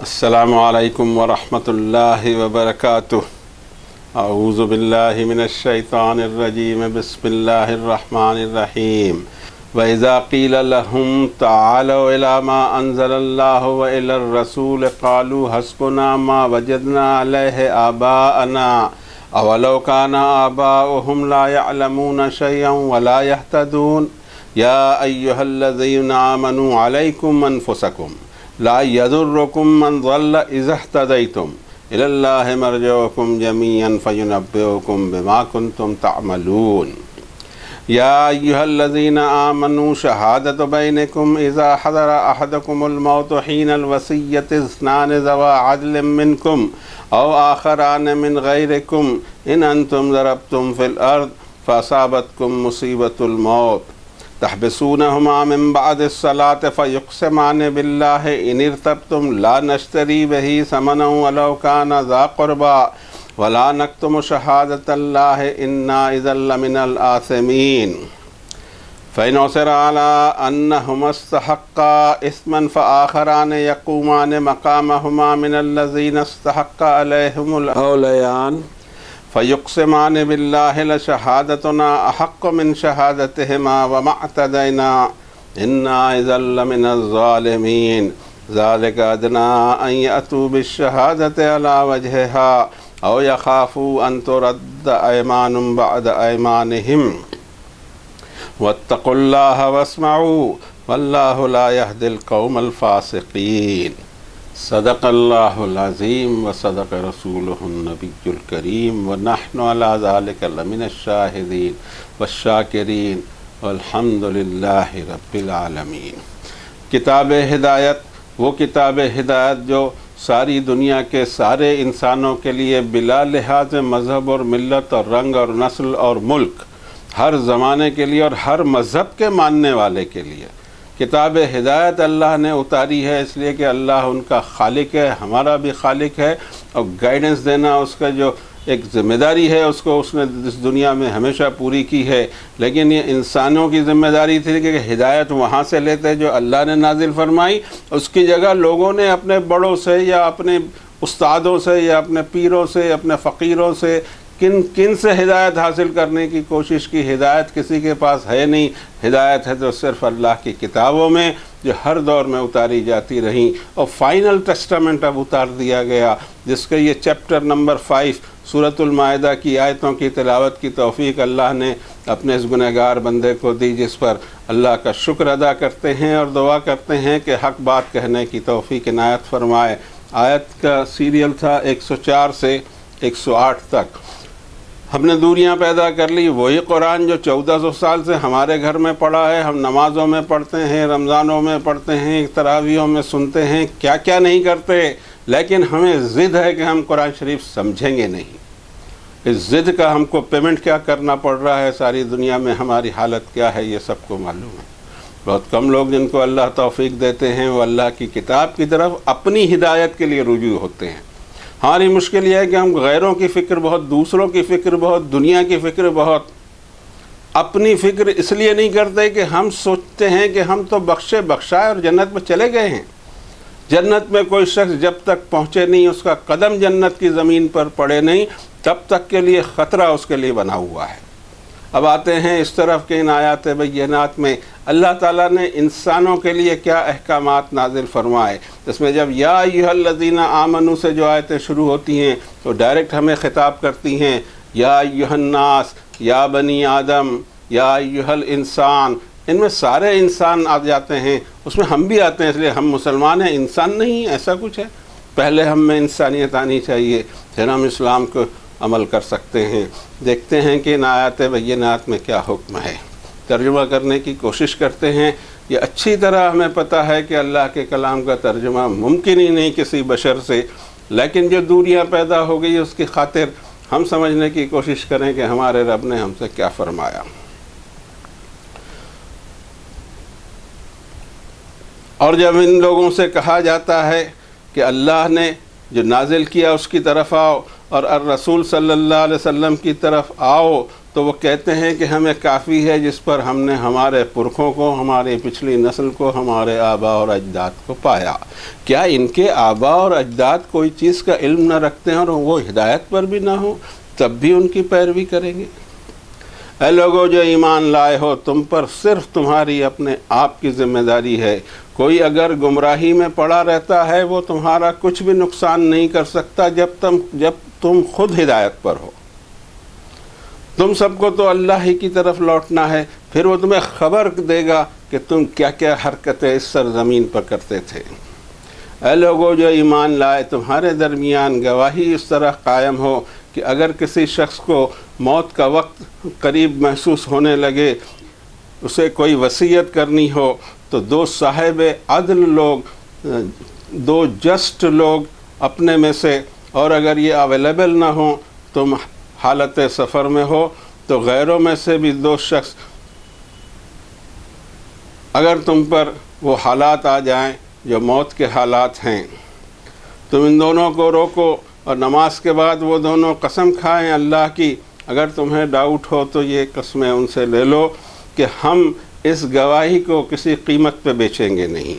السلام علیکم ورحمۃ اللہ وبرکاتہ۔ اعوذ باللہ من الشیطان الرجیم، بسم اللہ الرحمن الرحیم۔ وَإِذَا قِيلَ لَهُمْ تَعَالَوْا إِلَىٰ مَا أَنزَلَ اللَّهُ وَإِلَى الرَّسُولِ قَالُوا حَسْبُنَا مَا وَجَدْنَا عَلَيْهِ آبَاءَنَا أَوَلَوْ كَانَ آبَاؤُهُمْ لَا يَعْلَمُونَ شَيْئًا وَلَا يَهْتَدُونَ يَا أَيُّهَا الَّذِينَ آمَنُوا عَلَيْكُمْ أَنفُسَكُمْ لا يضركم من ضل إذا اهتديتم إلى الله مرجعكم جميعا فينبئكم بما كنتم تعملون يا أيها الذين آمنوا شهادة بينكم إذا حضر أحدكم الموت حين الوصية اثنان ذوى عدل منكم أو آخران من غيركم إن أنتم ضربتم في الأرض فأصابتكم مصيبة الموت تحبسونهما من بعد الصلاة فيقسمان بالله إن ارتبتم لا نشتري به ثمنا ولو كان ذا قربى ولا نكتم شهادة الله إنا إذا لمن الآثمين فإن عثر على أنهما استحقا إثما فآخران يقومان مقامهما من الذين استحق عليهم الأوليان فيقسمان بالله لشهادتنا أحق من شهادتهما وما اعتدينا إنا إذا لمن الظالمين ذلك أدنى أن يأتوا بالشهادة على وجهها أو يخافوا أن ترد أيمان بعد أيمانهم واتقوا الله واسمعوا والله لا يهدي القوم الفاسقين صدق اللہ العظیم وصدق رسولہ النبی الکریم ونحن علی ذلک لمن الشاہدین والشاکرین والحمد للہ رب العالمین۔ کتاب ہدایت، وہ کتاب ہدایت جو ساری دنیا کے سارے انسانوں کے لیے بلا لحاظ مذہب اور ملت اور رنگ اور نسل اور ملک، ہر زمانے کے لیے اور ہر مذہب کے ماننے والے کے لیے کتاب ہدایت اللہ نے اتاری ہے، اس لیے کہ اللہ ان کا خالق ہے، ہمارا بھی خالق ہے، اور گائیڈنس دینا اس کا جو ایک ذمہ داری ہے اس کو اس نے اس دنیا میں ہمیشہ پوری کی ہے۔ لیکن یہ انسانوں کی ذمہ داری تھی کہ ہدایت وہاں سے لیتے جو اللہ نے نازل فرمائی، اس کی جگہ لوگوں نے اپنے بڑوں سے یا اپنے استادوں سے یا اپنے پیروں سے اپنے فقیروں سے کن سے ہدایت حاصل کرنے کی کوشش کی۔ ہدایت کسی کے پاس ہے نہیں، ہدایت ہے تو صرف اللہ کی کتابوں میں جو ہر دور میں اتاری جاتی رہیں، اور فائنل ٹیسٹامنٹ اب اتار دیا گیا جس کے یہ چیپٹر نمبر 5 سورۃ المائدہ کی آیتوں کی تلاوت کی توفیق اللہ نے اپنے اس گنہگار بندے کو دی، جس پر اللہ کا شکر ادا کرتے ہیں اور دعا کرتے ہیں کہ حق بات کہنے کی توفیق عنایت فرمائے۔ آیت کا سیریل تھا 104 سے 108 تک۔ ہم نے دوریاں پیدا کر لی، وہی قرآن جو 1400 سال سے ہمارے گھر میں پڑھا ہے، ہم نمازوں میں پڑھتے ہیں، رمضانوں میں پڑھتے ہیں، تراویحوں میں سنتے ہیں، کیا کیا نہیں کرتے، لیکن ہمیں ضد ہے کہ ہم قرآن شریف سمجھیں گے نہیں۔ اس ضد کا ہم کو پیمنٹ کیا کرنا پڑ رہا ہے، ساری دنیا میں ہماری حالت کیا ہے یہ سب کو معلوم ہے۔ بہت کم لوگ جن کو اللہ توفیق دیتے ہیں وہ اللہ کی کتاب کی طرف اپنی ہدایت کے لیے رجوع ہوتے ہیں۔ ہماری مشکل یہ ہے کہ ہم غیروں کی فکر بہت، دوسروں کی فکر بہت، دنیا کی فکر بہت، اپنی فکر اس لیے نہیں کرتے کہ ہم سوچتے ہیں کہ ہم تو بخشے بخشائے اور جنت میں چلے گئے ہیں۔ جنت میں کوئی شخص جب تک پہنچے نہیں، اس کا قدم جنت کی زمین پر پڑے نہیں، تب تک کے لیے خطرہ اس کے لیے بنا ہوا ہے۔ اب آتے ہیں اس طرف کہ ان آیات بینات میں اللہ تعالیٰ نے انسانوں کے لیے کیا احکامات نازل فرمائے۔ اس میں جب یا ایھا الذین آمنوا سے جو آیتیں شروع ہوتی ہیں تو ڈائریکٹ ہمیں خطاب کرتی ہیں، یا ایھا الناس، یا بنی آدم، یا ایھا الانسان، ان میں سارے انسان آ جاتے ہیں، اس میں ہم بھی آتے ہیں، اس لیے ہم مسلمان ہیں، انسان نہیں، ایسا کچھ ہے۔ پہلے ہم میں انسانیت آنی چاہیے، پھر ہم اسلام کو عمل کر سکتے ہیں۔ دیکھتے ہیں کہ ان آیات بینات میں کیا حکم ہے، ترجمہ کرنے کی کوشش کرتے ہیں۔ یہ اچھی طرح ہمیں پتہ ہے کہ اللہ کے کلام کا ترجمہ ممکن ہی نہیں کسی بشر سے، لیکن جو دوریاں پیدا ہو گئی اس کی خاطر ہم سمجھنے کی کوشش کریں کہ ہمارے رب نے ہم سے کیا فرمایا۔ اور جب ان لوگوں سے کہا جاتا ہے کہ اللہ نے جو نازل کیا اس کی طرف آؤ، اور الرسول صلی اللہ علیہ وسلم کی طرف آؤ تو وہ کہتے ہیں کہ ہمیں کافی ہے جس پر ہم نے ہمارے پرکھوں کو، ہماری پچھلی نسل کو، ہمارے آباء اور اجداد کو پایا۔ کیا ان کے آباء اور اجداد کوئی چیز کا علم نہ رکھتے ہیں اور وہ ہدایت پر بھی نہ ہوں، تب بھی ان کی پیروی کریں گے؟ اے لوگو جو ایمان لائے ہو، تم پر صرف تمہاری اپنے آپ کی ذمہ داری ہے۔ کوئی اگر گمراہی میں پڑا رہتا ہے وہ تمہارا کچھ بھی نقصان نہیں کر سکتا جب تم خود ہدایت پر ہو۔ تم سب کو تو اللہ ہی کی طرف لوٹنا ہے، پھر وہ تمہیں خبر دے گا کہ تم کیا کیا حرکتیں اس سرزمین پر کرتے تھے۔ اے لوگو جو ایمان لائے، تمہارے درمیان گواہی اس طرح قائم ہو کہ اگر کسی شخص کو موت کا وقت قریب محسوس ہونے لگے، اسے کوئی وصیت کرنی ہو تو دو صاحب عدل لوگ، دو جسٹ لوگ اپنے میں سے، اور اگر یہ اویلیبل نہ ہوں، تم حالت سفر میں ہو تو غیروں میں سے بھی دو شخص، اگر تم پر وہ حالات آ جائیں جو موت کے حالات ہیں، تم ان دونوں کو روکو اور نماز کے بعد وہ دونوں قسم کھائیں اللہ کی۔ اگر تمہیں ڈاؤٹ ہو تو یہ قسمیں ان سے لے لو کہ ہم اس گواہی کو کسی قیمت پہ بیچیں گے نہیں،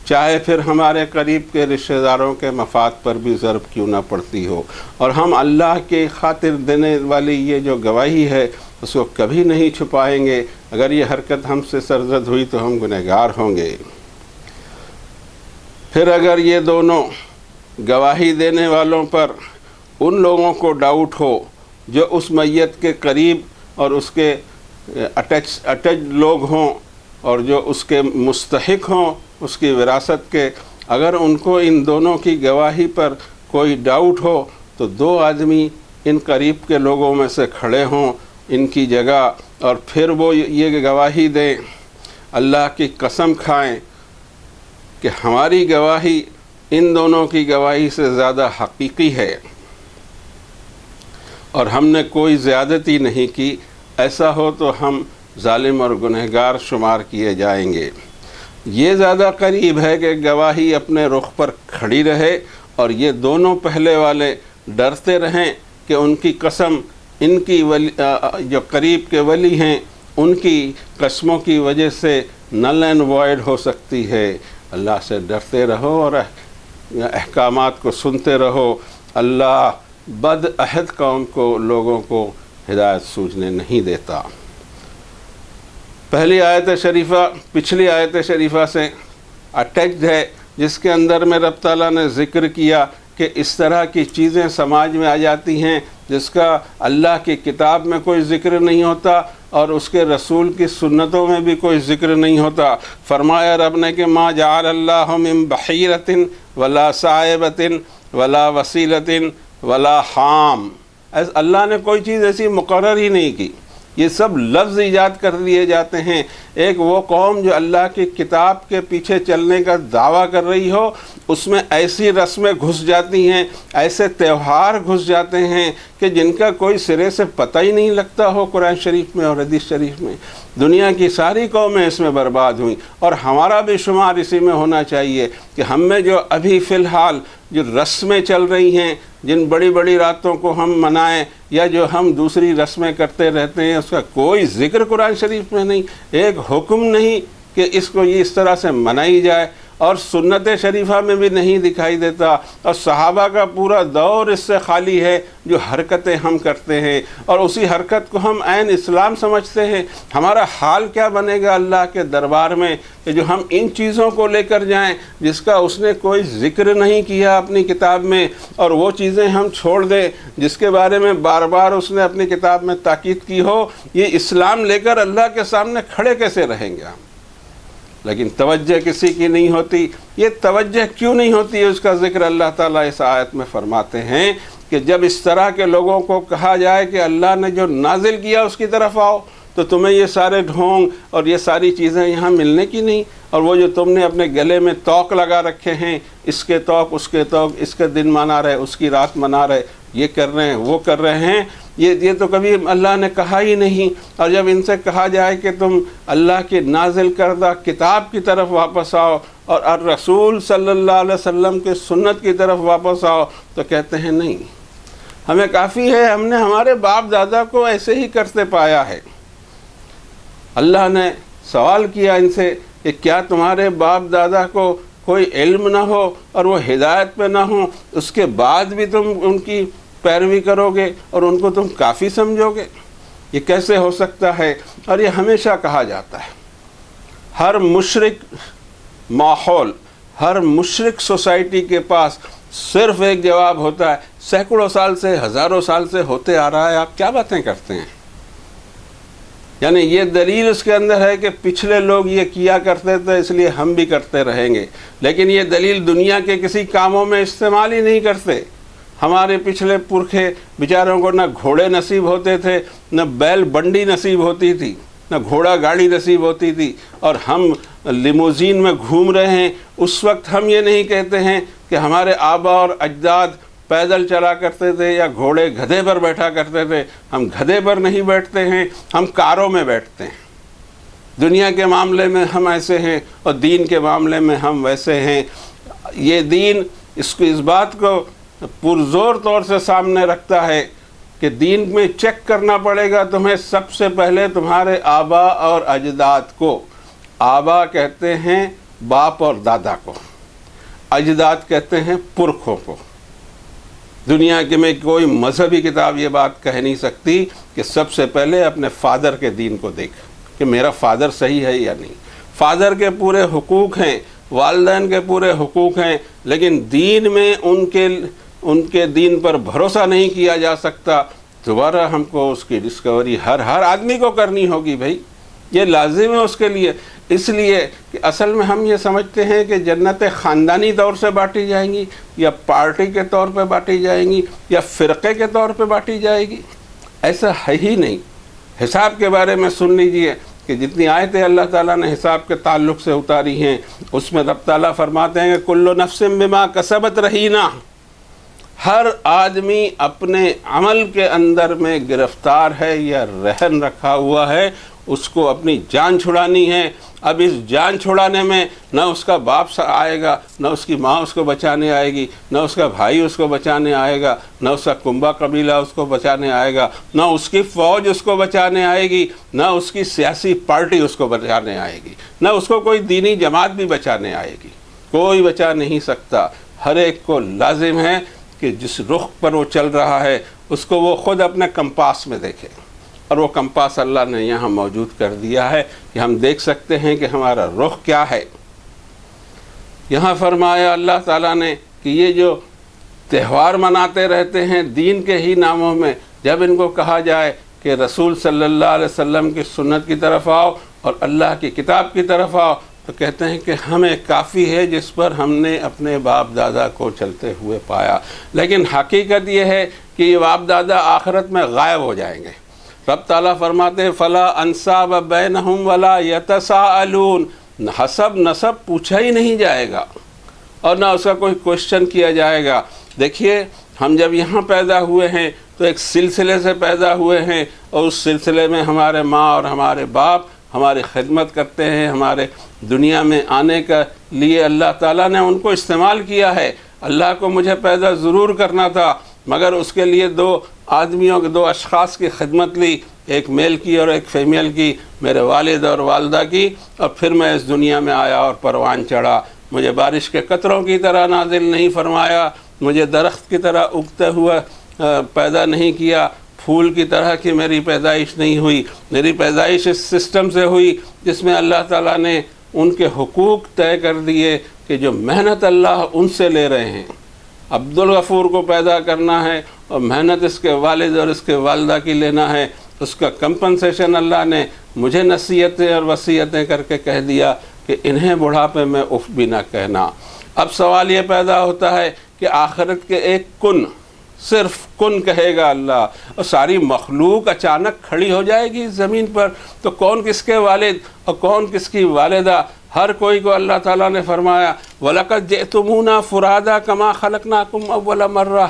چاہے پھر ہمارے قریب کے رشتہ داروں کے مفاد پر بھی ضرب کیوں نہ پڑتی ہو، اور ہم اللہ کے خاطر دینے والی یہ جو گواہی ہے اس کو کبھی نہیں چھپائیں گے۔ اگر یہ حرکت ہم سے سرزد ہوئی تو ہم گنہگار ہوں گے۔ پھر اگر یہ دونوں گواہی دینے والوں پر ان لوگوں کو ڈاؤٹ ہو جو اس میت کے قریب اور اس کے اٹیچ لوگ ہوں اور جو اس کے مستحق ہوں اس کی وراثت کے، اگر ان کو ان دونوں کی گواہی پر کوئی ڈاؤٹ ہو تو دو آدمی ان قریب کے لوگوں میں سے کھڑے ہوں ان کی جگہ، اور پھر وہ یہ گواہی دیں، اللہ کی قسم کھائیں کہ ہماری گواہی ان دونوں کی گواہی سے زیادہ حقیقی ہے اور ہم نے کوئی زیادتی نہیں کی۔ ایسا ہو تو ہم ظالم اور گنہگار شمار کیے جائیں گے۔ یہ زیادہ قریب ہے کہ گواہی اپنے رخ پر کھڑی رہے اور یہ دونوں پہلے والے ڈرتے رہیں کہ ان کی قسم ان کی جو قریب کے ولی ہیں ان کی قسموں کی وجہ سے نل اینڈ وائڈ ہو سکتی ہے۔ اللہ سے ڈرتے رہو اور احکامات کو سنتے رہو۔ اللہ بد عہد قوم کو، لوگوں کو ہدایت سوجنے نہیں دیتا۔ پہلی آیت شریفہ پچھلی آیت شریفہ سے اٹیچڈ ہے، جس کے اندر میں رب تعالیٰ نے ذکر کیا کہ اس طرح کی چیزیں سماج میں آ جاتی ہیں جس کا اللہ کی کتاب میں کوئی ذکر نہیں ہوتا اور اس کے رسول کی سنتوں میں بھی کوئی ذکر نہیں ہوتا۔ فرمایا رب نے کہ ما جعل اللہ من بحیرۃ ولا صائبۃ ولا وسیلۃ ولا حام، اللہ نے کوئی چیز ایسی مقرر ہی نہیں کی، یہ سب لفظ ایجاد کر دیے جاتے ہیں۔ ایک وہ قوم جو اللہ کی کتاب کے پیچھے چلنے کا دعویٰ کر رہی ہو، اس میں ایسی رسمیں گھس جاتی ہیں، ایسے تہوار گھس جاتے ہیں کہ جن کا کوئی سرے سے پتہ ہی نہیں لگتا ہو قرآن شریف میں اور حدیث شریف میں۔ دنیا کی ساری قومیں اس میں برباد ہوئیں اور ہمارا بھی شمار اسی میں ہونا چاہیے کہ ہم میں جو ابھی فی الحال جو رسمیں چل رہی ہیں، جن بڑی بڑی راتوں کو ہم منائیں یا جو ہم دوسری رسمیں کرتے رہتے ہیں، اس کا کوئی ذکر قرآن شریف میں نہیں، ایک حکم نہیں کہ اس کو یہ اس طرح سے منائی جائے، اور سنت شریفہ میں بھی نہیں دکھائی دیتا، اور صحابہ کا پورا دور اس سے خالی ہے جو حرکتیں ہم کرتے ہیں اور اسی حرکت کو ہم عین اسلام سمجھتے ہیں۔ ہمارا حال کیا بنے گا اللہ کے دربار میں کہ جو ہم ان چیزوں کو لے کر جائیں جس کا اس نے کوئی ذکر نہیں کیا اپنی کتاب میں، اور وہ چیزیں ہم چھوڑ دیں جس کے بارے میں بار بار اس نے اپنی کتاب میں تاکید کی ہو۔ یہ اسلام لے کر اللہ کے سامنے کھڑے کیسے رہیں گے ہم؟ لیکن توجہ کسی کی نہیں ہوتی۔ یہ توجہ کیوں نہیں ہوتی ہے اس کا ذکر اللہ تعالیٰ اس آیت میں فرماتے ہیں کہ جب اس طرح کے لوگوں کو کہا جائے کہ اللہ نے جو نازل کیا اس کی طرف آؤ، تو تمہیں یہ سارے ڈھونگ اور یہ ساری چیزیں یہاں ملنے کی نہیں، اور وہ جو تم نے اپنے گلے میں توق لگا رکھے ہیں، اس کے توق اس کے توق، اس کے دن منا رہے اس کی رات منا رہے، یہ کر رہے ہیں وہ کر رہے ہیں، یہ تو کبھی اللہ نے کہا ہی نہیں۔ اور جب ان سے کہا جائے کہ تم اللہ کی نازل کردہ کتاب کی طرف واپس آؤ اور الرسول صلی اللہ علیہ وسلم کی سنت کی طرف واپس آؤ، تو کہتے ہیں نہیں، ہمیں کافی ہے، ہم نے ہمارے باپ دادا کو ایسے ہی کرتے پایا ہے۔ اللہ نے سوال کیا ان سے کہ کیا تمہارے باپ دادا کو کوئی علم نہ ہو اور وہ ہدایت پہ نہ ہوں، اس کے بعد بھی تم ان کی پیروی کرو گے اور ان کو تم کافی سمجھو گے؟ یہ کیسے ہو سکتا ہے؟ اور یہ ہمیشہ کہا جاتا ہے، ہر مشرک ماحول، ہر مشرک سوسائٹی کے پاس صرف ایک جواب ہوتا ہے، سینکڑوں سال سے، ہزاروں سال سے ہوتے آ رہا ہے، آپ کیا باتیں کرتے ہیں؟ یعنی یہ دلیل اس کے اندر ہے کہ پچھلے لوگ یہ کیا کرتے تھے اس لیے ہم بھی کرتے رہیں گے، لیکن یہ دلیل دنیا کے کسی کاموں میں استعمال ہی نہیں کرتے۔ ہمارے پچھلے پرکھے بیچاروں کو نہ گھوڑے نصیب ہوتے تھے، نہ بیل بنڈی نصیب ہوتی تھی، نہ گھوڑا گاڑی نصیب ہوتی تھی، اور ہم لیموزین میں گھوم رہے ہیں۔ اس وقت ہم یہ نہیں کہتے ہیں کہ ہمارے آبا اور اجداد پیدل چلا کرتے تھے یا گھوڑے گدھے پر بیٹھا کرتے تھے۔ ہم گدھے پر نہیں بیٹھتے ہیں، ہم کاروں میں بیٹھتے ہیں۔ دنیا کے معاملے میں ہم ایسے ہیں اور دین کے معاملے میں ہم ویسے ہیں۔ یہ دین اس بات کو پرزور طور سے سامنے رکھتا ہے کہ دین میں چیک کرنا پڑے گا تمہیں سب سے پہلے تمہارے آبا اور اجداد کو۔ آبا کہتے ہیں باپ اور دادا کو، اجداد کہتے ہیں پرکھوں کو۔ دنیا کے میں کوئی مذہبی کتاب یہ بات کہہ نہیں سکتی کہ سب سے پہلے اپنے فادر کے دین کو دیکھ کہ میرا فادر صحیح ہے یا نہیں۔ فادر کے پورے حقوق ہیں، والدین کے پورے حقوق ہیں، لیکن دین میں ان کے دین پر بھروسہ نہیں کیا جا سکتا۔ دوبارہ ہم کو اس کی ڈسکوری ہر آدمی کو کرنی ہوگی بھائی، یہ لازم ہے اس کے لیے۔ اس لیے کہ اصل میں ہم یہ سمجھتے ہیں کہ جنتیں خاندانی طور سے بانٹی جائیں گی یا پارٹی کے طور پہ بانٹی جائیں گی یا فرقے کے طور پہ بانٹی جائے گی، ایسا ہے ہی نہیں۔ حساب کے بارے میں سن لیجئے کہ جتنی آیتیں اللہ تعالیٰ نے حساب کے تعلق سے اتاری ہیں اس میں رب تعالیٰ فرماتے ہیں کہ کل نفس بما کسبت رہینہ، ہر آدمی اپنے عمل کے اندر میں گرفتار ہے یا رہن رکھا ہوا ہے، اس کو اپنی جان چھڑانی ہے۔ اب اس جان چھڑانے میں نہ اس کا باپ آئے گا، نہ اس کی ماں اس کو بچانے آئے گی، نہ اس کا بھائی اس کو بچانے آئے گا، نہ اس کا کنبہ قبیلہ اس کو بچانے آئے گا، نہ اس کی فوج اس کو بچانے آئے گی، نہ اس کی سیاسی پارٹی اس کو بچانے آئے گی، نہ اس کو کوئی دینی جماعت بھی بچانے آئے گی۔ کوئی بچا نہیں سکتا۔ ہر ایک کو لازم ہے کہ جس رخ پر وہ چل رہا ہے اس کو وہ خود اپنے کمپاس میں دیکھے، اور وہ کمپاس اللہ نے یہاں موجود کر دیا ہے کہ ہم دیکھ سکتے ہیں کہ ہمارا رخ کیا ہے۔ یہاں فرمایا اللہ تعالیٰ نے کہ یہ جو تہوار مناتے رہتے ہیں دین کے ہی ناموں میں، جب ان کو کہا جائے کہ رسول صلی اللہ علیہ وسلم کی سنت کی طرف آؤ اور اللہ کی کتاب کی طرف آؤ، تو کہتے ہیں کہ ہمیں کافی ہے جس پر ہم نے اپنے باپ دادا کو چلتے ہوئے پایا۔ لیکن حقیقت یہ ہے کہ یہ باپ دادا آخرت میں غائب ہو جائیں گے۔ رب تعالیٰ فرماتے ہیں فلا انساب بینہم ولا یتساءلون، حسب نسب پوچھا ہی نہیں جائے گا اور نہ اس کا کوئی کوشچن کیا جائے گا۔ دیکھیے ہم جب یہاں پیدا ہوئے ہیں تو ایک سلسلے سے پیدا ہوئے ہیں، اور اس سلسلے میں ہمارے ماں اور ہمارے باپ ہماری خدمت کرتے ہیں۔ ہمارے دنیا میں آنے کے لیے اللہ تعالیٰ نے ان کو استعمال کیا ہے۔ اللہ کو مجھے پیدا ضرور کرنا تھا، مگر اس کے لیے دو اشخاص کی خدمت لی، ایک میل کی اور ایک فیمیل کی، میرے والد اور والدہ کی، اور پھر میں اس دنیا میں آیا اور پروان چڑھا۔ مجھے بارش کے قطروں کی طرح نازل نہیں فرمایا، مجھے درخت کی طرح اگتے ہوا پیدا نہیں کیا، پھول کی طرح کی میری پیدائش نہیں ہوئی۔ میری پیدائش اس سسٹم سے ہوئی جس میں اللہ تعالیٰ نے ان کے حقوق طے کر دیے کہ جو محنت اللہ ان سے لے رہے ہیں۔ عبد الغفور کو پیدا کرنا ہے اور محنت اس کے والد اور اس کے والدہ کی لینا ہے، اس کا کمپنسیشن اللہ نے مجھے نصیحتیں اور وصیتیں کر کے کہہ دیا کہ انہیں بڑھاپے میں اف بھی نہ کہنا۔ اب سوال یہ پیدا ہوتا ہے کہ آخرت کے ایک کن، صرف کن کہے گا اللہ، اور ساری مخلوق اچانک کھڑی ہو جائے گی زمین پر، تو کون کس کے والد اور کون کس کی والدہ؟ ہر کوئی کو اللہ تعالیٰ نے فرمایا وَلَقَدْ جِئْتُمُونَا فُرَادَا كَمَا خَلَقْنَاكُمْ أَوَّلَ مَرَّةٍ،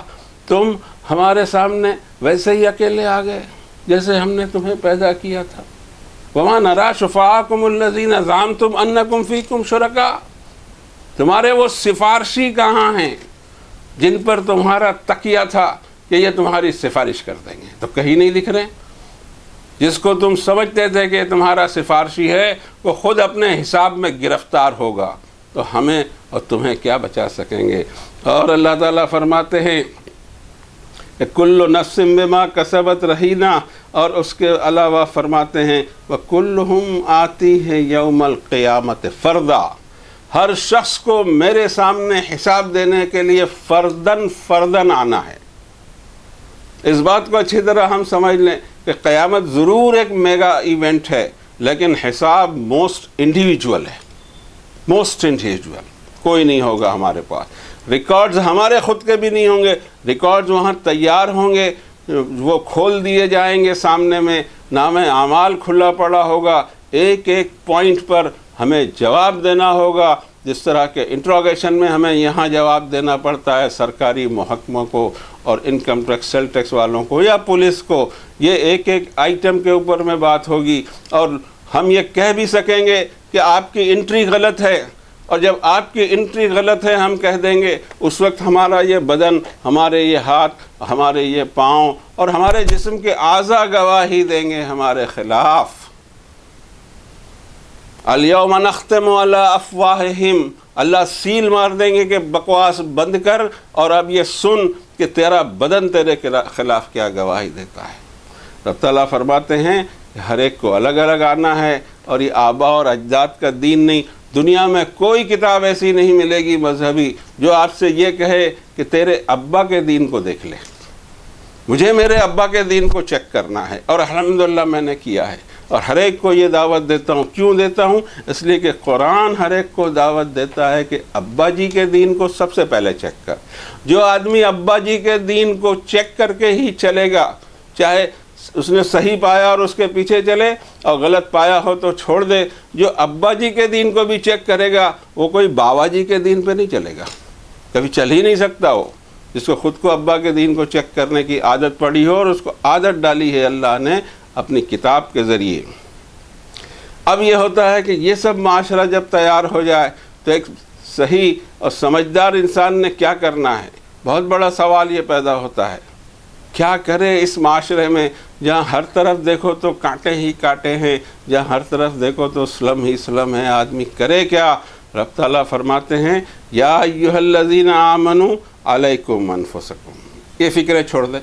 تم ہمارے سامنے ویسے ہی اکیلے آ گئے جیسے ہم نے تمہیں پیدا کیا تھا۔ وَمَا نَرَىٰ شُفَعَاءَكُمُ الَّذِينَ زَعَمْتُمْ أَنَّكُمْ فِيكُمْ شُرَكَاء، تمہارے وہ سفارشی کہاں ہیں جن پر تمہارا تکیہ تھا کہ یہ تمہاری سفارش کر دیں گے، تو کہیں نہیں لکھ رہے۔ جس کو تم سمجھتے تھے کہ تمہارا سفارشی ہے وہ خود اپنے حساب میں گرفتار ہوگا، تو ہمیں اور تمہیں کیا بچا سکیں گے۔ اور اللہ تعالیٰ فرماتے ہیں کہ کل نفس بما کسبت رہینہ، اور اس کے علاوہ فرماتے ہیں وَكُلُّهُمْ آتِيهِ يَوْمَ الْقِيَامَةِ فَرْدًا، ہر شخص کو میرے سامنے حساب دینے کے لیے فردن آنا ہے۔ اس بات کو اچھی طرح ہم سمجھ لیں کہ قیامت ضرور ایک میگا ایونٹ ہے، لیکن حساب موسٹ انڈیویجول ہے، موسٹ انڈیویجول۔ کوئی نہیں ہوگا ہمارے پاس، ریکارڈز ہمارے خود کے بھی نہیں ہوں گے، ریکارڈز وہاں تیار ہوں گے، وہ کھول دیے جائیں گے سامنے میں، نام اعمال کھلا پڑا ہوگا، ایک ایک پوائنٹ پر ہمیں جواب دینا ہوگا، جس طرح کے انٹروگیشن میں ہمیں یہاں جواب دینا پڑتا ہے سرکاری محکموں کو اور انکم ٹیکس سیل ٹیکس والوں کو یا پولیس کو، یہ ایک ایک آئٹم کے اوپر میں بات ہوگی، اور ہم یہ کہہ بھی سکیں گے کہ آپ کی انٹری غلط ہے، اور جب آپ کی انٹری غلط ہے ہم کہہ دیں گے، اس وقت ہمارا یہ بدن، ہمارے یہ ہاتھ، ہمارے یہ پاؤں اور ہمارے جسم کے اعضاء گواہی دیں گے ہمارے خلاف۔ الیوم نختم علی افواہہم، اللہ سیل مار دیں گے کہ بکواس بند کر، اور اب یہ سن کہ تیرا بدن تیرے خلاف کیا گواہی دیتا ہے۔ رب تعالیٰ فرماتے ہیں کہ ہر ایک کو الگ الگ آنا ہے، اور یہ آباء اور اجداد کا دین نہیں۔ دنیا میں کوئی کتاب ایسی نہیں ملے گی مذہبی جو آپ سے یہ کہے کہ تیرے ابا کے دین کو دیکھ لے، مجھے میرے ابا کے دین کو چیک کرنا ہے، اور الحمدللہ میں نے کیا ہے، اور ہر ایک کو یہ دعوت دیتا ہوں۔ کیوں دیتا ہوں؟ اس لیے کہ قرآن ہر ایک کو دعوت دیتا ہے کہ ابا جی کے دین کو سب سے پہلے چیک کر۔ جو آدمی ابا جی کے دین کو چیک کر کے ہی چلے گا، چاہے اس نے صحیح پایا اور اس کے پیچھے چلے، اور غلط پایا ہو تو چھوڑ دے، جو ابا جی کے دین کو بھی چیک کرے گا وہ کوئی باوا جی کے دین پہ نہیں چلے گا، کبھی چل ہی نہیں سکتا۔ وہ جس کو خود کو ابا کے دین کو چیک کرنے کی عادت پڑی ہو، اور اس کو عادت ڈالی ہے اللہ نے اپنی کتاب کے ذریعے۔ اب یہ ہوتا ہے کہ یہ سب معاشرہ جب تیار ہو جائے تو ایک صحیح اور سمجھدار انسان نے کیا کرنا ہے؟ بہت بڑا سوال یہ پیدا ہوتا ہے، کیا کرے اس معاشرے میں جہاں ہر طرف دیکھو تو کانٹے ہی کانٹے ہیں، جہاں ہر طرف دیکھو تو سلم ہی سلم ہے، آدمی کرے کیا؟ رب تعالیٰ فرماتے ہیں یا ایھا الذین آمنوا علیکم انفسکم، یہ فکریں چھوڑ دے،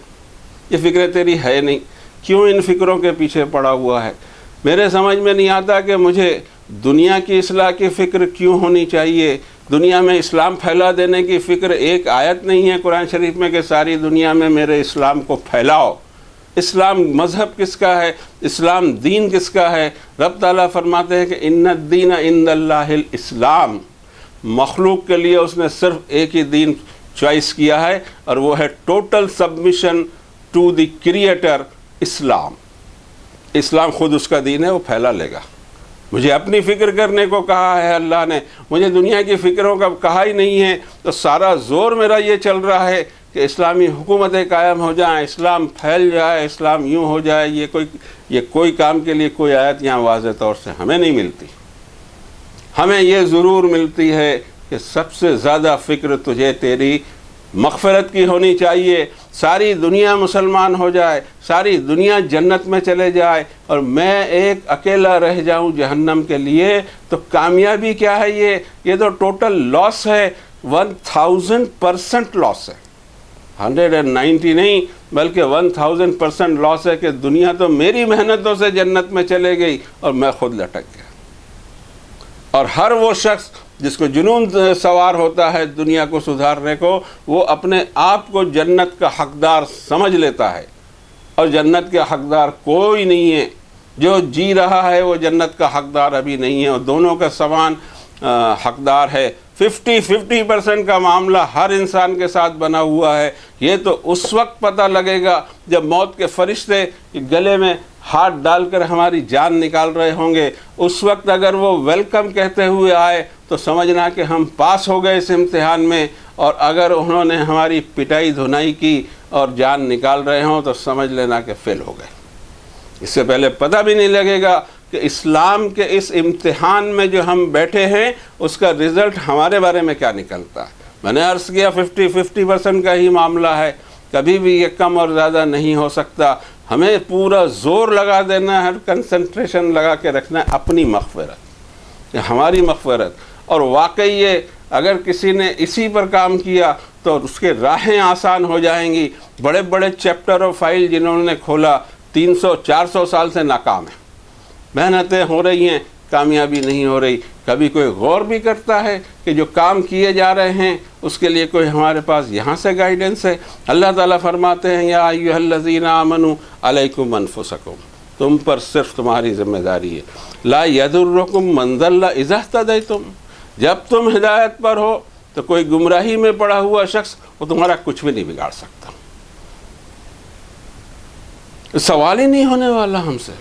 یہ فکریں تیری ہے نہیں، کیوں ان فکروں کے پیچھے پڑا ہوا ہے؟ میرے سمجھ میں نہیں آتا کہ مجھے دنیا کی اصلاح کی فکر کیوں ہونی چاہیے؟ دنیا میں اسلام پھیلا دینے کی فکر ایک آیت نہیں ہے قرآن شریف میں کہ ساری دنیا میں میرے اسلام کو پھیلاؤ۔ اسلام مذہب کس کا ہے؟ اسلام دین کس کا ہے؟ رب تعالیٰ فرماتے ہیں کہ ان الدین عند اللہ الاسلام، مخلوق کے لیے اس نے صرف ایک ہی دین چوائس کیا ہے، اور وہ ہے total submission to the creator, Islam. Islam خود اس کا دین ہے، وہ پھیلا لے گا۔ مجھے اپنی فکر کرنے کو کہا ہے اللہ نے، مجھے دنیا کی فکروں کا کہا ہی نہیں ہے، تو سارا زور میرا یہ چل رہا ہے کہ اسلامی حکومتیں قائم ہو جائیں، اسلام پھیل جائے، اسلام یوں ہو جائے۔ یہ کوئی کام کے لیے کوئی آیت یہاں واضح طور سے ہمیں نہیں ملتی۔ ہمیں یہ ضرور ملتی ہے کہ سب سے زیادہ فکر تجھے تیری مغفرت کی ہونی چاہیے، ساری دنیا مسلمان ہو جائے، ساری دنیا جنت میں چلے جائے، اور میں ایک اکیلا رہ جاؤں جہنم کے لیے، تو کامیابی کیا ہے؟ یہ تو ٹوٹل لاس ہے، 1000% لاس ہے، 190 نہیں بلکہ 1000% لاس ہے کہ دنیا تو میری محنتوں سے جنت میں چلے گئی اور میں خود لٹک گیا۔ اور ہر وہ شخص جس کو جنون سوار ہوتا ہے دنیا کو سدھارنے کو، وہ اپنے آپ کو جنت کا حقدار سمجھ لیتا ہے، اور جنت کے حقدار کوئی نہیں ہے۔ جو جی رہا ہے وہ جنت کا حقدار ابھی نہیں ہے، اور دونوں کا سمان حقدار ہے۔ 50% کا معاملہ ہر انسان کے ساتھ بنا ہوا ہے۔ یہ تو اس وقت پتہ لگے گا جب موت کے فرشتے گلے میں ہاتھ ڈال کر ہماری جان نکال رہے ہوں گے۔ اس وقت اگر وہ ویلکم کہتے ہوئے آئے تو سمجھنا کہ ہم پاس ہو گئے اس امتحان میں، اور اگر انہوں نے ہماری پٹائی دھنائی کی اور جان نکال رہے ہوں تو سمجھ لینا کہ فیل ہو گئے۔ اس سے پہلے پتہ بھی نہیں لگے گا کہ اسلام کے اس امتحان میں جو ہم بیٹھے ہیں اس کا رزلٹ ہمارے بارے میں کیا نکلتا ہے۔ میں نے عرض کیا 50% کا ہی معاملہ ہے، کبھی بھی یہ کم اور زیادہ نہیں ہو سکتا. ہمیں پورا زور لگا دینا ہے، کنسنٹریشن لگا کے رکھنا ہے اپنی مغفرت، ہماری مغفرت. اور واقعی یہ اگر کسی نے اسی پر کام کیا تو اس کے راہیں آسان ہو جائیں گی. بڑے بڑے چیپٹر اور فائل جنہوں نے کھولا 300-400 سال سے ناکام ہیں، محنتیں ہو رہی ہیں، کامیابی نہیں ہو رہی. کبھی کوئی غور بھی کرتا ہے کہ جو کام کیے جا رہے ہیں اس کے لیے کوئی ہمارے پاس یہاں سے گائیڈنس ہے؟ اللہ تعالیٰ فرماتے ہیں یا ایھا الذین آمنوا علیکم انفسکم، تم پر صرف تمہاری ذمہ داری ہے. لا یضرکم من ضل اذا اہتدیتم، جب تم ہدایت پر ہو تو کوئی گمراہی میں پڑا ہوا شخص وہ تمہارا کچھ بھی نہیں بگاڑ سکتا. سوال ہی نہیں ہونے والا ہم سے.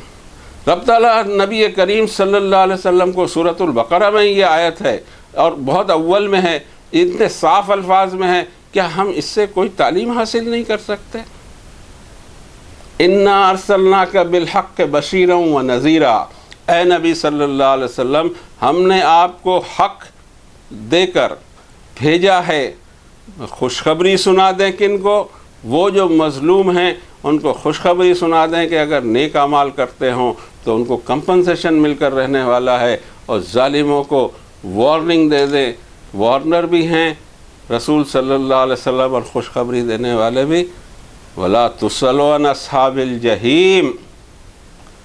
رب تعالیٰ نبی کریم صلی اللہ علیہ وسلم کو سورۃ البقرہ میں یہ آیت ہے اور بہت اول میں ہے، اتنے صاف الفاظ میں ہے، کیا ہم اس سے کوئی تعلیم حاصل نہیں کر سکتے؟ انا ارسلناک بالحق بشیرا ونذیرا، اے نبی صلی اللہ علیہ وسلم ہم نے آپ کو حق دے کر بھیجا ہے. خوشخبری سنا دیں کن کو؟ وہ جو مظلوم ہیں ان کو خوشخبری سنا دیں کہ اگر نیک اعمال کرتے ہوں تو ان کو کمپنسیشن مل کر رہنے والا ہے، اور ظالموں کو وارننگ دے دیں. وارنر بھی ہیں رسول صلی اللہ علیہ وسلم اور خوشخبری دینے والے بھی. ولا تسألوا عن اصحاب الجحیم،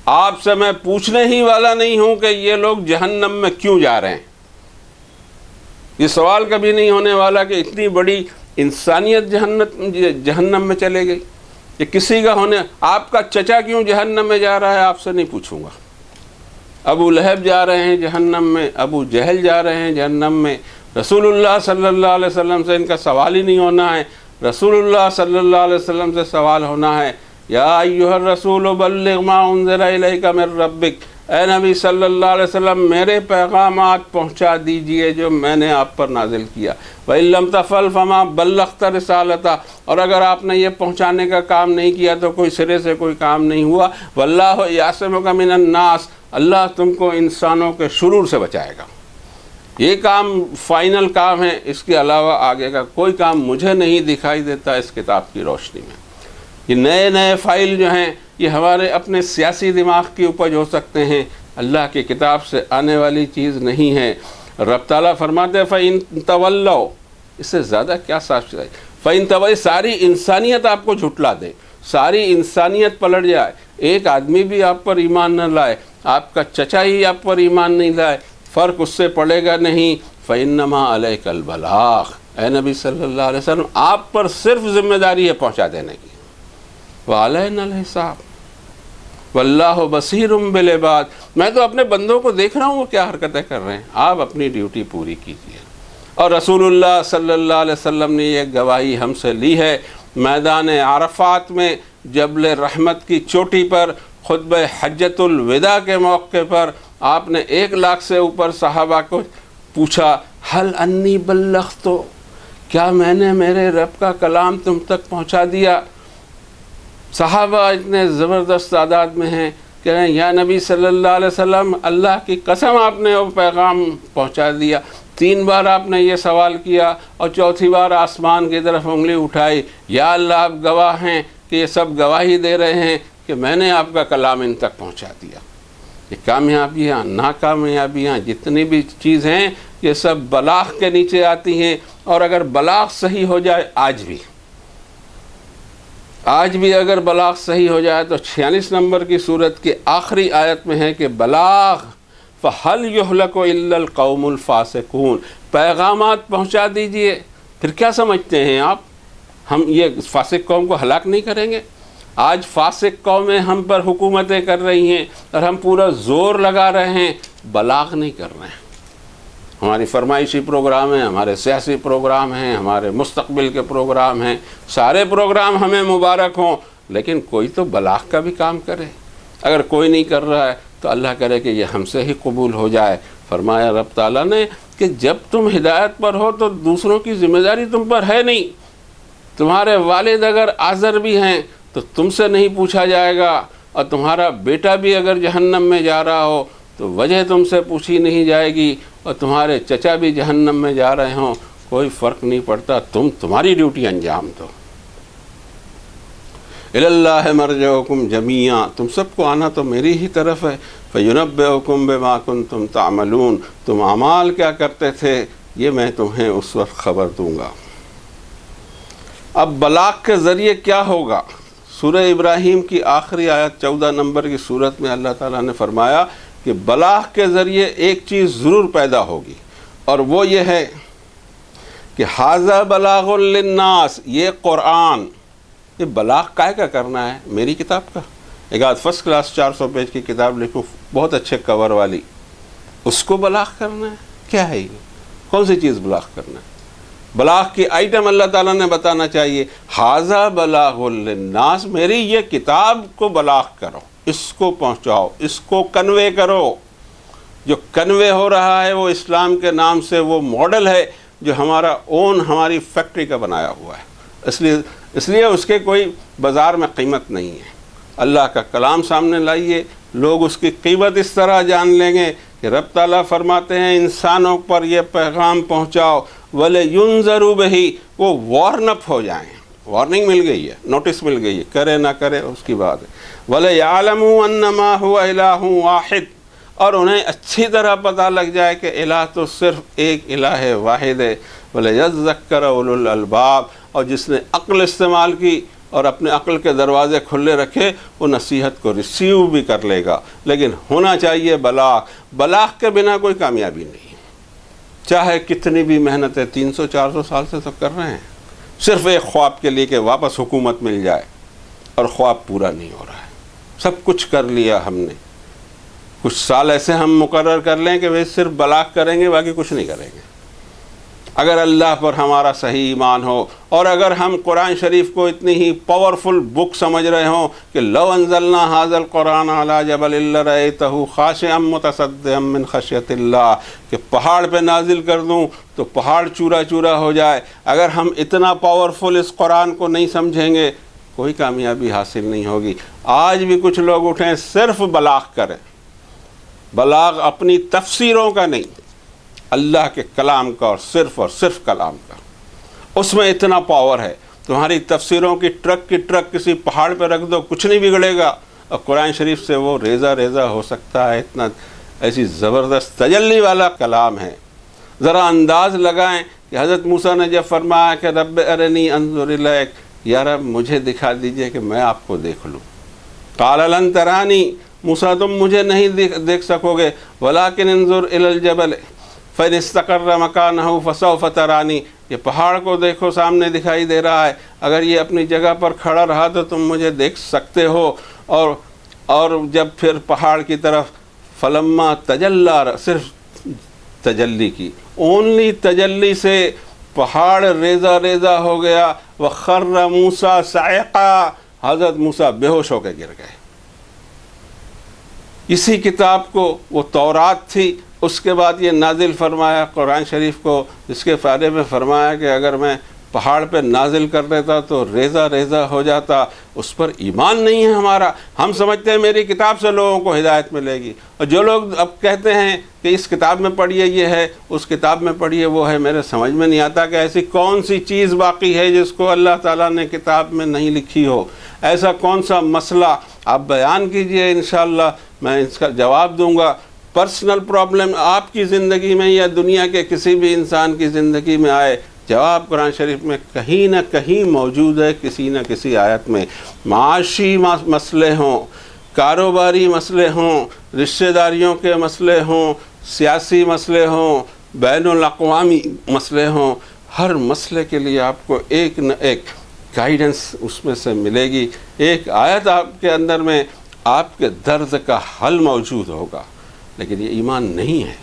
آپ سے میں پوچھنے ہی والا نہیں ہوں کہ یہ لوگ جہنم میں کیوں جا رہے ہیں. یہ سوال کبھی نہیں ہونے والا کہ اتنی بڑی انسانیت جہنم میں چلے گئی. یہ کسی کا ہونے، آپ کا چچا کیوں جہنم میں جا رہا ہے آپ سے نہیں پوچھوں گا. ابو لہب جا رہے ہیں جہنم میں، ابو جہل جا رہے ہیں جہنم میں. رسول اللہ صلی اللہ علیہ وسلم سے ان کا سوال ہی نہیں ہونا ہے. رسول اللہ صلی اللہ علیہ وسلم سے سوال ہونا ہے یا ایھا الرسول بلغ ما انزل الیک من ربک، اے نبی صلی اللہ علیہ وسلم میرے پیغامات پہنچا دیجئے جو میں نے آپ پر نازل کیا. وَإِن لَّمْ تَفْعَلْ فَمَا بَلَّغْتَ رِسَالَتَهُ، اور اگر آپ نے یہ پہنچانے کا کام نہیں کیا تو کوئی سرے سے کوئی کام نہیں ہوا. وَاللَّهُ يَعْصِمُكَ مِنَ النَّاسِ، اللہ تم کو انسانوں کے شرور سے بچائے گا. یہ کام فائنل کام ہے، اس کے علاوہ آگے کا کوئی کام مجھے نہیں دکھائی دیتا اس کتاب کی روشنی میں. یہ نئے نئے فائل جو ہیں یہ ہمارے اپنے سیاسی دماغ کی اپج ہو سکتے ہیں، اللہ کی کتاب سے آنے والی چیز نہیں ہے. رب تعالیٰ فرماتے ہیں فَإِن تَوَلَّوْا، اس سے زیادہ کیا صاف چیز ہے. فَإِن تَوَلَّوْا، ساری انسانیت آپ کو جھٹلا دے، ساری انسانیت پلٹ جائے، ایک آدمی بھی آپ پر ایمان نہ لائے، آپ کا چچا ہی آپ پر ایمان نہیں لائے، فرق اس سے پڑے گا نہیں. فَإِنَّمَا عَلَيْكَ الْبَلَاغُ، اے نبی صلی اللہ علیہ وسلم آپ پر صرف ذمہ داری ہے پہنچا دینے کی. وَعَلَيْنَا الْحِسَابُ وَاللَّهُ بَصِيرٌ بِالْعِبَادِ، میں تو اپنے بندوں کو دیکھ رہا ہوں وہ کیا حرکتیں کر رہے ہیں، آپ اپنی ڈیوٹی پوری کیجیے. اور رسول اللہ صلی اللہ علیہ وسلم نے یہ گواہی ہم سے لی ہے میدان عرفات میں جبل رحمت کی چوٹی پر خطبہ حجۃ الوداع کے موقع پر آپ نے 1 لاکھ سے اوپر صحابہ کو پوچھا حل انی بلغت، کیا میں نے میرے رب کا کلام تم تک پہنچا دیا؟ صحابہ اتنے زبردست تعداد میں ہیں کہ رہے ہیں یا نبی صلی اللہ علیہ وسلم اللہ کی قسم آپ نے وہ پیغام پہنچا دیا. 3 بار آپ نے یہ سوال کیا اور چوتھی بار آسمان کی طرف انگلی اٹھائی، یا اللہ آپ گواہ ہیں کہ یہ سب گواہی دے رہے ہیں کہ میں نے آپ کا کلام ان تک پہنچا دیا. یہ کامیابیاں ناکامیابیاں جتنی بھی چیز ہیں یہ سب بلاغ کے نیچے آتی ہیں. اور اگر بلاغ صحیح ہو جائے آج بھی اگر بلاغ صحیح ہو جائے تو 46 نمبر کی سورت کی آخری آیت میں ہے کہ بلاغ فَهَلْ يُهْلَكُ إِلَّا الْقَوْمُ الْفَاسِقُونَ، پیغامات پہنچا دیجئے. پھر کیا سمجھتے ہیں آپ ہم یہ فاسق قوم کو ہلاک نہیں کریں گے؟ آج فاسق قومیں ہم پر حکومتیں کر رہی ہیں اور ہم پورا زور لگا رہے ہیں، بلاغ نہیں کر رہے ہیں. ہماری فرمائشی پروگرام ہیں، ہمارے سیاسی پروگرام ہیں، ہمارے مستقبل کے پروگرام ہیں، سارے پروگرام ہمیں مبارک ہوں، لیکن کوئی تو بلاغ کا بھی کام کرے. اگر کوئی نہیں کر رہا ہے تو اللہ کرے کہ یہ ہم سے ہی قبول ہو جائے. فرمایا رب تعالیٰ نے کہ جب تم ہدایت پر ہو تو دوسروں کی ذمہ داری تم پر ہے نہیں. تمہارے والد اگر آزر بھی ہیں تو تم سے نہیں پوچھا جائے گا، اور تمہارا بیٹا بھی اگر جہنم میں جا رہا ہو تو وجہ تم سے پوچھی نہیں جائے گی، اور تمہارے چچا بھی جہنم میں جا رہے ہوں کوئی فرق نہیں پڑتا، تمہاری ڈیوٹی انجام دو. الی اللہ مرجعکم جمیعا، تم سب کو آنا تو میری ہی طرف ہے، فینبئکم بما کنتم تعملون، تم اعمال کیا کرتے تھے یہ میں تمہیں اس وقت خبر دوں گا۔ اب بلاغ کے ذریعے کیا ہوگا؟ سورہ ابراہیم کی آخری آیت 14 نمبر کی صورت میں اللہ تعالیٰ نے فرمایا کہ بلاغ کے ذریعے ایک چیز ضرور پیدا ہوگی، اور وہ یہ ہے کہ ھذا بلاغ للناس، یہ قرآن، یہ بلاغ کا کرنا ہے میری کتاب کا۔ ایک آدھ فرسٹ کلاس 400 پیج کی کتاب لکھو، بہت اچھے کور والی، اس کو بلاغ کرنا ہے؟ کیا ہے یہ؟ کون سی چیز بلاغ کرنا ہے؟ بلاغ کی آئٹم اللہ تعالیٰ نے بتانا چاہیے، ھذا بلاغ للناس، میری یہ کتاب کو بلاغ کرو، اس کو پہنچاؤ، اس کو کنوے کرو۔ جو کنوے ہو رہا ہے وہ اسلام کے نام سے وہ ماڈل ہے جو ہمارا اون، ہماری فیکٹری کا بنایا ہوا ہے، اس لیے اس کے کوئی بازار میں قیمت نہیں ہے۔ اللہ کا کلام سامنے لائیے، لوگ اس کی قیمت اس طرح جان لیں گے کہ رب تعالیٰ فرماتے ہیں انسانوں پر یہ پیغام پہنچاؤ وَلَيُنذَرُوا بِهِ، وہ وارن اپ ہو جائیں، وارننگ مل گئی ہے، نوٹس مل گئی ہے، کرے نہ کرے اس کی بات ہے۔ وَلَيَعْلَمُوا أَنَّمَا هُوَ إِلَٰهٌ وَاحِدٌ، اور انہیں اچھی طرح پتہ لگ جائے کہ الہ تو صرف ایک الہ واحد ہے۔ وَلَيَذَّكَّرَ أُولُو الْأَلْبَابِ، اور جس نے عقل استعمال کی اور اپنے عقل کے دروازے کھلے رکھے وہ نصیحت کو ریسیو بھی کر لے گا، لیکن ہونا چاہیے بلاغ کے بنا کوئی کامیابی نہیں، چاہے کتنی بھی محنتیں 300-400 سال سے تو کر رہے ہیں، صرف ایک خواب کے لیے کہ واپس حکومت مل جائے، اور خواب پورا نہیں ہو رہا ہے۔ سب کچھ کر لیا ہم نے، کچھ سال ایسے ہم مقرر کر لیں کہ وہ صرف بلاغ کریں گے، باقی کچھ نہیں کریں گے۔ اگر اللہ پر ہمارا صحیح ایمان ہو، اور اگر ہم قرآن شریف کو اتنی ہی پاورفل بک سمجھ رہے ہوں کہ لو انزلنا ھذا القرآن علی جبل لرأیتہ خاشعا متصدعا من خشیۃ اللہ، کہ پہاڑ پہ نازل کر دوں تو پہاڑ چورا چورا ہو جائے، اگر ہم اتنا پاورفل اس قرآن کو نہیں سمجھیں گے کوئی کامیابی حاصل نہیں ہوگی۔ آج بھی کچھ لوگ اٹھیں صرف بلاغ کریں، بلاغ اپنی تفسیروں کا نہیں، اللہ کے کلام کا، اور صرف کلام کا، اس میں اتنا پاور ہے۔ تمہاری تفسیروں کی ٹرک کسی پہاڑ پہ رکھ دو، کچھ نہیں بگڑے گا، اور قرآن شریف سے وہ ریزہ ہو سکتا ہے، اتنا ایسی زبردست تجلی والا کلام ہے۔ ذرا انداز لگائیں کہ حضرت موسیٰ نے جب فرمایا کہ رب ارنی انظر الیک، یا رب مجھے دکھا دیجئے کہ میں آپ کو دیکھ لوں۔ قال لن ترانی، موسیٰ تم مجھے نہیں دیکھ سکو گے، ولکن انظر الی الجبل فَإِنِ اسْتَقَرَّ مَكَانَهُ فَسَوْفَ تَرَانِي، یہ پہاڑ کو دیکھو، سامنے دکھائی دے رہا ہے، اگر یہ اپنی جگہ پر کھڑا رہا تو تم مجھے دیکھ سکتے ہو۔ اور جب پھر پہاڑ کی طرف فلما تجلی، صرف تجلی کی، اونلی تجلی سے پہاڑ ریزہ ہو گیا۔ وَخَرَّ مُوسَىٰ صَعِقًا، حضرت موسیٰ بے ہوش ہو کے گر گئے۔ اسی کتاب کو، وہ تورات تھی، اس کے بعد یہ نازل فرمایا قرآن شریف کو، جس کے بارے میں فرمایا کہ اگر میں پہاڑ پہ نازل کر دیتا تو ریزہ ہو جاتا۔ اس پر ایمان نہیں ہے ہمارا، ہم سمجھتے ہیں میری کتاب سے لوگوں کو ہدایت ملے گی، اور جو لوگ اب کہتے ہیں کہ اس کتاب میں پڑھیے یہ ہے، اس کتاب میں پڑھیے وہ ہے، میرے سمجھ میں نہیں آتا کہ ایسی کون سی چیز باقی ہے جس کو اللہ تعالیٰ نے کتاب میں نہیں لکھی ہو، ایسا کون سا مسئلہ آپ بیان کیجئے، انشاءاللہ میں اس کا جواب دوں گا۔ پرسنل پرابلم آپ کی زندگی میں یا دنیا کے کسی بھی انسان کی زندگی میں آئے، جواب قرآن شریف میں کہیں نہ کہیں موجود ہے، کسی نہ کسی آیت میں۔ معاشی مسئلے ہوں، کاروباری مسئلے ہوں، رشتہ داریوں کے مسئلے ہوں، سیاسی مسئلے ہوں، بین الاقوامی مسئلے ہوں، ہر مسئلے کے لیے آپ کو ایک نہ ایک گائیڈنس اس میں سے ملے گی، ایک آیت آپ کے اندر میں آپ کے درد کا حل موجود ہوگا۔ لیکن یہ ایمان نہیں ہے،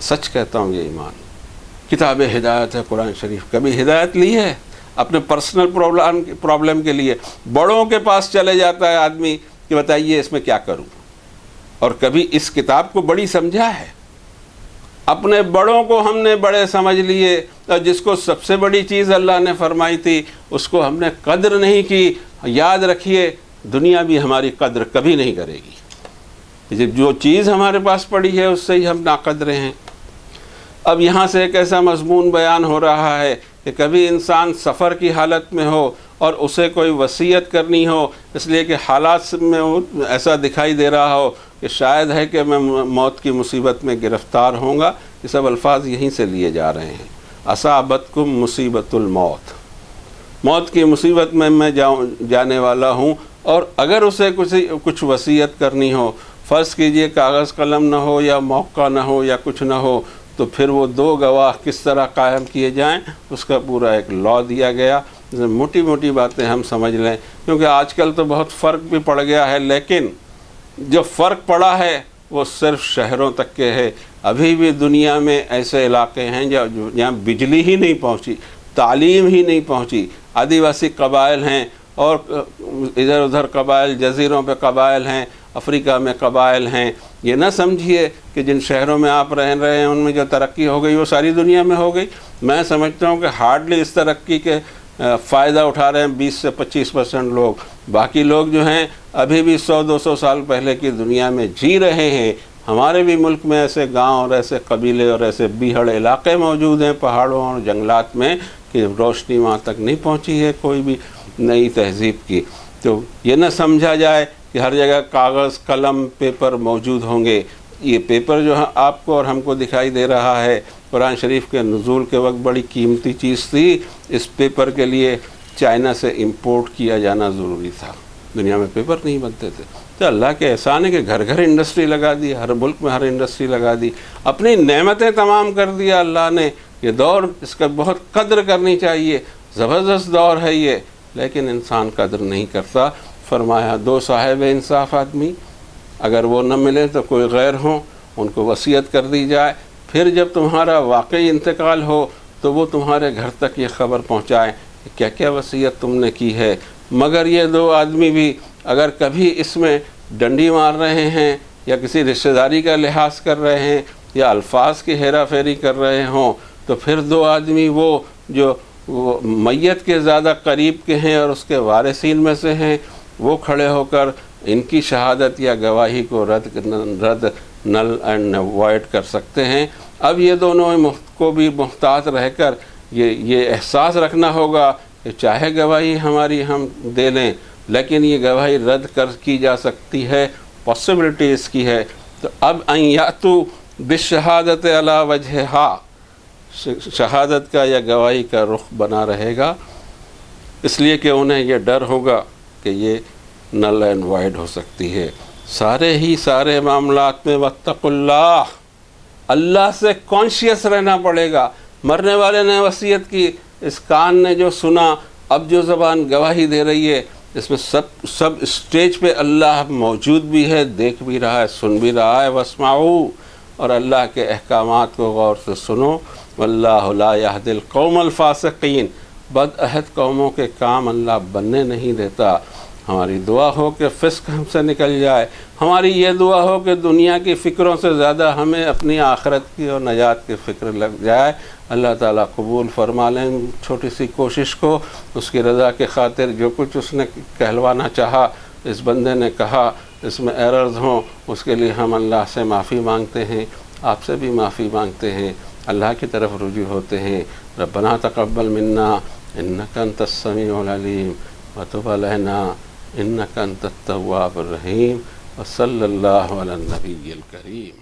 سچ کہتا ہوں، یہ ایمان کتاب ہدایت ہے قرآن شریف۔ کبھی ہدایت لی ہے اپنے پرسنل پرابلم کے لیے؟ بڑوں کے پاس چلے جاتا ہے آدمی کہ بتائیے اس میں کیا کروں، اور کبھی اس کتاب کو بڑی سمجھا ہے؟ اپنے بڑوں کو ہم نے بڑے سمجھ لیے، اور جس کو سب سے بڑی چیز اللہ نے فرمائی تھی اس کو ہم نے قدر نہیں کی۔ یاد رکھیے دنیا بھی ہماری قدر کبھی نہیں کرے گی، جو چیز ہمارے پاس پڑی ہے اس سے ہی ہم ناقدرے ہیں۔ اب یہاں سے ایک ایسا مضمون بیان ہو رہا ہے کہ کبھی انسان سفر کی حالت میں ہو اور اسے کوئی وصیت کرنی ہو اس لیے کہ حالات میں ایسا دکھائی دے رہا ہو کہ شاید ہے کہ میں موت کی مصیبت میں گرفتار ہوں گا، یہ سب الفاظ یہیں سے لیے جا رہے ہیں۔ اصابتکم مصیبت الموت، موت کی مصیبت میں جانے والا ہوں، اور اگر اسے کچھ وصیت کرنی ہو، فرض کیجئے کاغذ قلم نہ ہو یا موقع نہ ہو یا کچھ نہ ہو، تو پھر وہ 2 گواہ کس طرح قائم کیے جائیں، اس کا پورا ایک لا دیا گیا۔ موٹی موٹی باتیں ہم سمجھ لیں، کیونکہ آج کل تو بہت فرق بھی پڑ گیا ہے، لیکن جو فرق پڑا ہے وہ صرف شہروں تک کے ہے۔ ابھی بھی دنیا میں ایسے علاقے ہیں جہاں بجلی ہی نہیں پہنچی، تعلیم ہی نہیں پہنچی، آدیواسی قبائل ہیں، اور ادھر ادھر قبائل، جزیروں پہ قبائل ہیں، افریقہ میں قبائل ہیں۔ یہ نہ سمجھیے کہ جن شہروں میں آپ رہ رہے ہیں ان میں جو ترقی ہو گئی وہ ساری دنیا میں ہو گئی۔ میں سمجھتا ہوں کہ ہارڈلی اس ترقی کے فائدہ اٹھا رہے ہیں 20 سے 25% لوگ، باقی لوگ جو ہیں ابھی بھی 100-200 سال پہلے کی دنیا میں جی رہے ہیں۔ ہمارے بھی ملک میں ایسے گاؤں اور ایسے قبیلے اور ایسے بیہڑ علاقے موجود ہیں پہاڑوں اور جنگلات میں کہ روشنی وہاں تک نہیں پہنچی ہے کوئی بھی نئی تہذیب کی۔ تو یہ نہ سمجھا جائے کہ ہر جگہ کاغذ قلم پیپر موجود ہوں گے۔ یہ پیپر جو آپ کو اور ہم کو دکھائی دے رہا ہے، قرآن شریف کے نزول کے وقت بڑی قیمتی چیز تھی۔ اس پیپر کے لیے چائنا سے امپورٹ کیا جانا ضروری تھا، دنیا میں پیپر نہیں بنتے تھے۔ تو اللہ کے احسان ہے کہ گھر گھر انڈسٹری لگا دی، ہر ملک میں ہر انڈسٹری لگا دی، اپنی نعمتیں تمام کر دیا اللہ نے۔ یہ دور اس کا بہت قدر کرنی چاہیے، زبردست دور ہے یہ، لیکن انسان قدر نہیں کرتا۔ فرمایا 2 صاحب انصاف آدمی اگر وہ نہ ملیں تو کوئی غیر ہوں، ان کو وصیت کر دی جائے، پھر جب تمہارا واقعی انتقال ہو تو وہ تمہارے گھر تک یہ خبر پہنچائیں کہ کیا کیا وصیت تم نے کی ہے۔ مگر یہ 2 آدمی بھی اگر کبھی اس میں ڈنڈی مار رہے ہیں یا کسی رشتہ داری کا لحاظ کر رہے ہیں یا الفاظ کی ہیرا پھیری کر رہے ہوں، تو پھر 2 آدمی وہ جو میت کے زیادہ قریب کے ہیں اور اس کے وارثین میں سے ہیں، وہ کھڑے ہو کر ان کی شہادت یا گواہی کو رد نل اینڈ وائڈ کر سکتے ہیں۔ اب یہ دونوں کو بھی محتاط رہ کر یہ احساس رکھنا ہوگا کہ چاہے گواہی ہماری ہم دے لیں لیکن یہ گواہی رد کی جا سکتی ہے، پاسبلٹی اس کی ہے۔ تو اب ان یاتوا بالشہادۃ علی وجہہا، شہادت کا یا گواہی کا رخ بنا رہے گا، اس لیے کہ انہیں یہ ڈر ہوگا کہ یہ نل اینڈ وائڈ ہو سکتی ہے۔ سارے معاملات میں واتقوا اللہ، اللہ سے کانشیس رہنا پڑے گا۔ مرنے والے نے وصیت کی، اس کان نے جو سنا، اب جو زبان گواہی دے رہی ہے، اس میں سب اسٹیج پہ اللہ موجود بھی ہے، دیکھ بھی رہا ہے، سن بھی رہا ہے۔ واسمعوا، اور اللہ کے احکامات کو غور سے سنو۔ واللہ لا یہدی القوم الفاسقین، بد عہد قوموں کے کام اللہ بننے نہیں دیتا۔ ہماری دعا ہو کہ فسق ہم سے نکل جائے، ہماری یہ دعا ہو کہ دنیا کی فکروں سے زیادہ ہمیں اپنی آخرت کی اور نجات کی فکر لگ جائے۔ اللہ تعالیٰ قبول فرما لیں چھوٹی سی کوشش کو، اس کی رضا کے خاطر جو کچھ اس نے کہلوانا چاہا، اس بندے نے کہا، اس میں ایررز ہوں، اس کے لیے ہم اللہ سے معافی مانگتے ہیں، آپ سے بھی معافی مانگتے ہیں، اللہ کی طرف رجوع ہوتے ہیں۔ ربنا تقبل منا انک انت السمیع العلیم وتب علینا انک انت التواب الرحیم، وصلی اللہ علی النبی الکریم۔